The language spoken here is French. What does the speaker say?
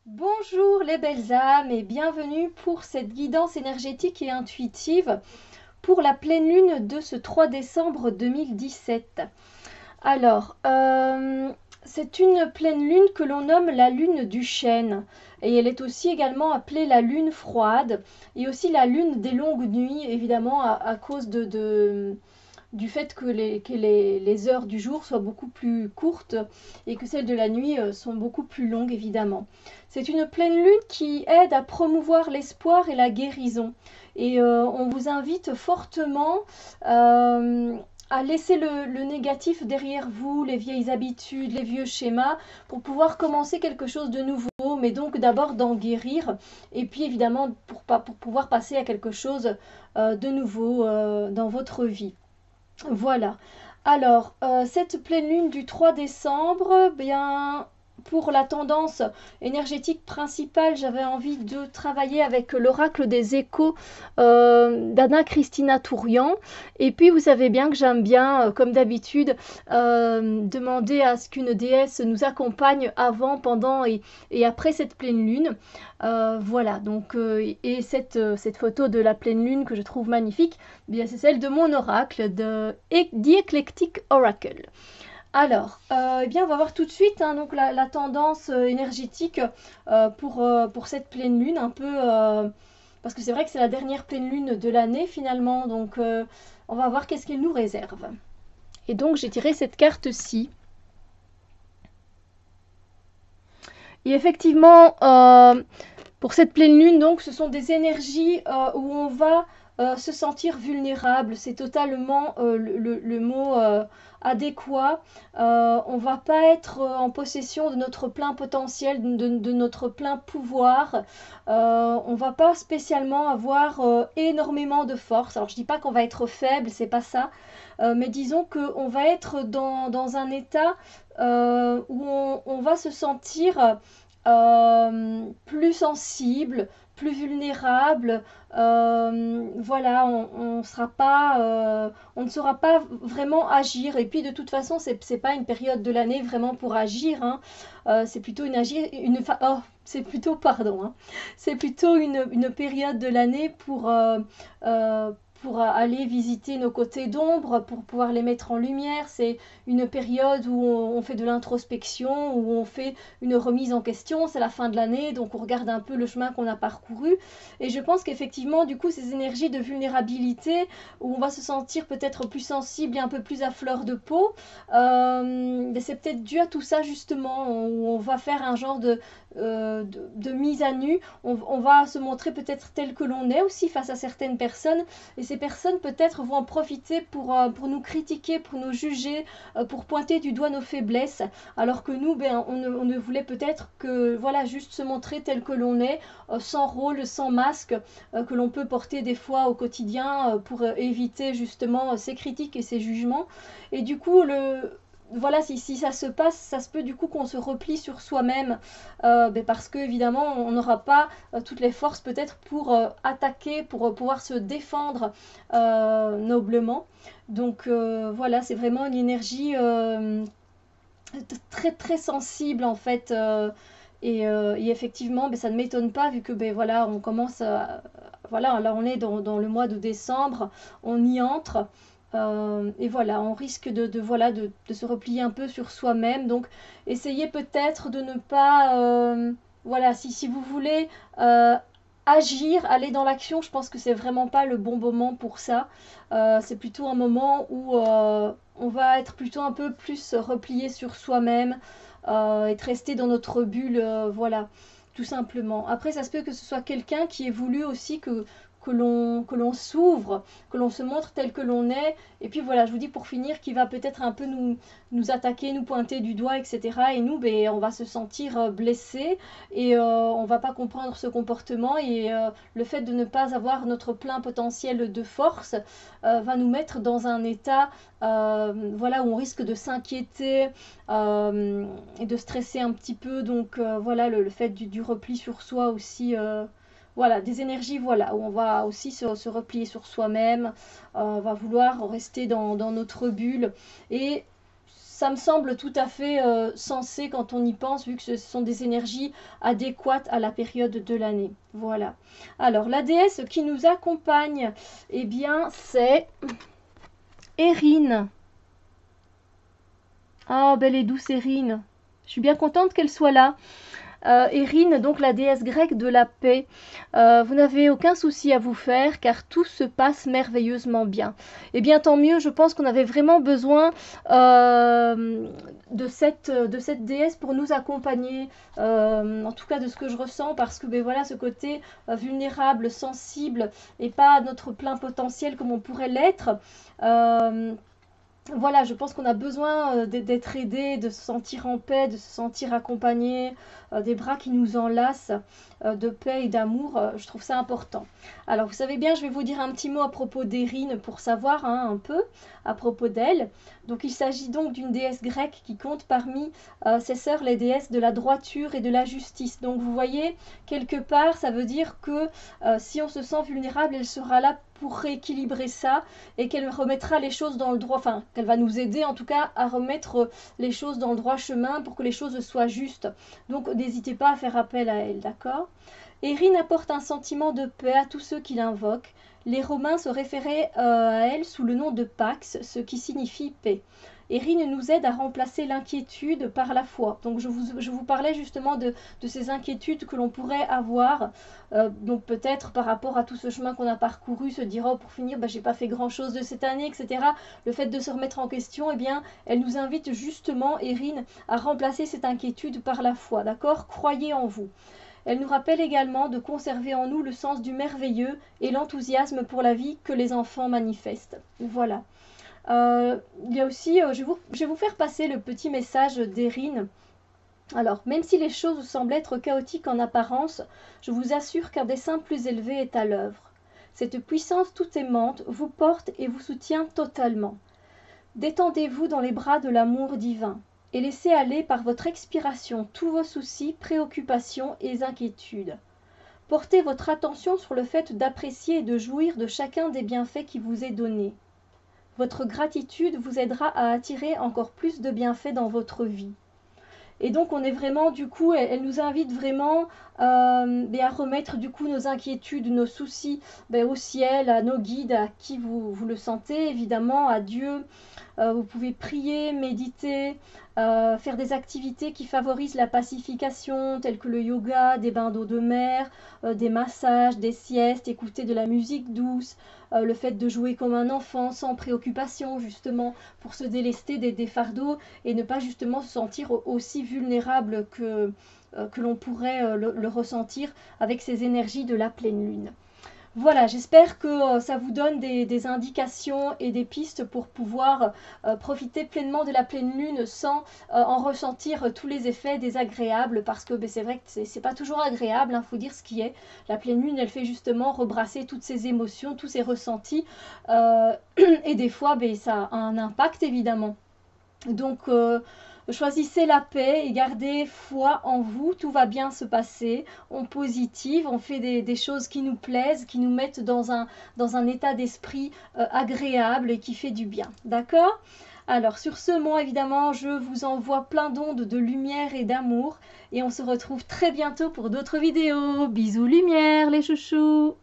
Bonjour les belles âmes et bienvenue pour cette guidance énergétique et intuitive pour la pleine lune de ce 3 décembre 2017. Alors, c'est une pleine lune que l'on nomme la lune du chêne et elle est aussi également appelée la lune froide et aussi la lune des longues nuits, évidemment à cause du fait que les heures du jour soient beaucoup plus courtes et que celles de la nuit sont beaucoup plus longues, évidemment. C'est une pleine lune qui aide à promouvoir l'espoir et la guérison. Et on vous invite fortement à laisser le négatif derrière vous, les vieilles habitudes, les vieux schémas, pour pouvoir commencer quelque chose de nouveau, mais donc d'abord d'en guérir, et puis évidemment pour pouvoir passer à quelque chose de nouveau dans votre vie. Voilà. Alors, cette pleine lune du 3 décembre, bien, pour la tendance énergétique principale, j'avais envie de travailler avec l'oracle des échos d'Anna Christina Tourian. Et puis, vous savez bien que j'aime bien, comme d'habitude, demander à ce qu'une déesse nous accompagne avant, pendant et après cette pleine lune. Voilà, donc, et cette photo de la pleine lune que je trouve magnifique, eh bien, c'est celle de mon oracle, The Eclectic Oracle. Alors, eh bien, on va voir tout de suite hein, donc la tendance énergétique pour cette pleine lune, un peu parce que c'est vrai que c'est la dernière pleine lune de l'année finalement, donc on va voir qu'est-ce qu'elle nous réserve. Et donc j'ai tiré cette carte-ci. Et effectivement, pour cette pleine lune, donc, ce sont des énergies où on va se sentir vulnérable. C'est totalement le mot adéquat. On va pas être en possession de notre plein potentiel, de notre plein pouvoir. On va pas spécialement avoir énormément de force. Alors je dis pas qu'on va être faible, c'est pas ça. Mais disons qu'on va être dans un état où on va se sentir plus sensible, plus vulnérable. Voilà, on ne saura pas vraiment agir. Et puis de toute façon, c'est pas une période de l'année vraiment pour agir. Hein. C'est plutôt c'est plutôt pardon. Hein. C'est plutôt une période de l'année pour aller visiter nos côtés d'ombre, pour pouvoir les mettre en lumière. C'est une période où on fait de l'introspection, où on fait une remise en question, c'est la fin de l'année, donc on regarde un peu le chemin qu'on a parcouru. Et je pense qu'effectivement, du coup, ces énergies de vulnérabilité, où on va se sentir peut-être plus sensible et un peu plus à fleur de peau, c'est peut-être dû à tout ça justement, où on va faire un genre de mise à nu, on va se montrer peut-être tel que l'on est aussi face à certaines personnes, et ces personnes peut-être vont en profiter pour nous critiquer, pour nous juger, pour pointer du doigt nos faiblesses, alors que nous, ben, on ne voulait peut-être que, voilà, juste se montrer tel que l'on est, sans rôle, sans masque, que l'on peut porter des fois au quotidien pour éviter justement ces critiques et ces jugements. Et du coup, voilà, si ça se passe, ça se peut du coup qu'on se replie sur soi-même, ben parce que évidemment on n'aura pas toutes les forces peut-être pour attaquer, pour pouvoir se défendre noblement. Donc voilà, c'est vraiment une énergie très très sensible en fait. Et effectivement, ben, ça ne m'étonne pas vu que ben, voilà, on commence voilà, là on est dans le mois de décembre, on y entre. Et voilà, on risque voilà, de se replier un peu sur soi-même. Donc, essayez peut-être de ne pas. Voilà, si vous voulez agir, aller dans l'action, je pense que c'est vraiment pas le bon moment pour ça. C'est plutôt un moment où on va être plutôt un peu plus replié sur soi-même, être resté dans notre bulle, voilà, tout simplement. Après, ça se peut que ce soit quelqu'un qui ait voulu aussi que l'on s'ouvre, que l'on se montre tel que l'on est. Et puis voilà, je vous dis pour finir, qui va peut-être un peu nous attaquer, nous pointer du doigt, etc. Et nous, ben, on va se sentir blessés et on va pas comprendre ce comportement. Et le fait de ne pas avoir notre plein potentiel de force va nous mettre dans un état voilà, où on risque de s'inquiéter et de stresser un petit peu. Donc voilà, le fait du repli sur soi aussi. Voilà, des énergies voilà, où on va aussi se replier sur soi-même, on va vouloir rester dans notre bulle. Et ça me semble tout à fait sensé quand on y pense, vu que ce sont des énergies adéquates à la période de l'année. Voilà. Alors, la déesse qui nous accompagne, eh bien, c'est Erin. Oh, belle et douce Erin. Je suis bien contente qu'elle soit là. Erin, donc la déesse grecque de la paix. Vous n'avez aucun souci à vous faire car tout se passe merveilleusement bien. Et bien tant mieux, je pense qu'on avait vraiment besoin de cette déesse pour nous accompagner, en tout cas de ce que je ressens, parce que ben voilà, ce côté vulnérable, sensible et pas à notre plein potentiel comme on pourrait l'être. Voilà, je pense qu'on a besoin d'être aidé, de se sentir en paix, de se sentir accompagné, des bras qui nous enlacent, de paix et d'amour. Je trouve ça important. Alors, vous savez bien, je vais vous dire un petit mot à propos d'Erin pour savoir un peu à propos d'elle. Donc, il s'agit donc d'une déesse grecque qui compte parmi ses sœurs les déesses de la droiture et de la justice. Donc, vous voyez, quelque part, ça veut dire que si on se sent vulnérable, elle sera là pour rééquilibrer ça et qu'elle remettra les choses dans le droit, enfin qu'elle va nous aider en tout cas à remettre les choses dans le droit chemin pour que les choses soient justes. Donc n'hésitez pas à faire appel à elle, d'accord? Erin apporte un sentiment de paix à tous ceux qui l'invoquent. Les Romains se référaient à elle sous le nom de Pax, ce qui signifie paix. Erin nous aide à remplacer l'inquiétude par la foi. Donc je vous parlais justement de ces inquiétudes que l'on pourrait avoir, donc peut-être par rapport à tout ce chemin qu'on a parcouru, se dire oh pour finir j'ai pas fait grand chose de cette année, etc. Le fait de se remettre en question, eh bien elle nous invite justement, Erin, à remplacer cette inquiétude par la foi, d'accord? Croyez en vous. Elle nous rappelle également de conserver en nous le sens du merveilleux et l'enthousiasme pour la vie que les enfants manifestent. Voilà. Il y a aussi, je vais vous faire passer le petit message d'Erin. Alors, même si les choses semblent être chaotiques en apparence, je vous assure qu'un dessein plus élevé est à l'œuvre. Cette puissance tout aimante vous porte et vous soutient totalement. Détendez-vous dans les bras de l'amour divin et laissez aller par votre expiration tous vos soucis, préoccupations et inquiétudes. Portez votre attention sur le fait d'apprécier et de jouir de chacun des bienfaits qui vous est donné. Votre gratitude vous aidera à attirer encore plus de bienfaits dans votre vie. Et donc on est vraiment, du coup, elle nous invite vraiment à remettre du coup nos inquiétudes, nos soucis au ciel, à nos guides, à qui vous le sentez, évidemment, à Dieu. Vous pouvez prier, méditer, faire des activités qui favorisent la pacification, telles que le yoga, des bains d'eau de mer, des massages, des siestes, écouter de la musique douce, le fait de jouer comme un enfant sans préoccupation, justement, pour se délester des fardeaux et ne pas justement se sentir aussi vulnérable que l'on pourrait le ressentir avec ces énergies de la pleine lune. Voilà, j'espère que ça vous donne des indications et des pistes pour pouvoir profiter pleinement de la pleine lune sans en ressentir tous les effets désagréables, parce que c'est vrai que c'est pas toujours agréable, faut dire ce qui est. La pleine lune, elle fait justement rebrasser toutes ces émotions, tous ces ressentis, et des fois ça a un impact évidemment. Donc choisissez la paix et gardez foi en vous, tout va bien se passer, on positive, on fait des choses qui nous plaisent, qui nous mettent dans un état d'esprit agréable et qui fait du bien, d'accord? Alors sur ce, moi évidemment, je vous envoie plein d'ondes de lumière et d'amour et on se retrouve très bientôt pour d'autres vidéos. Bisous lumière les chouchous!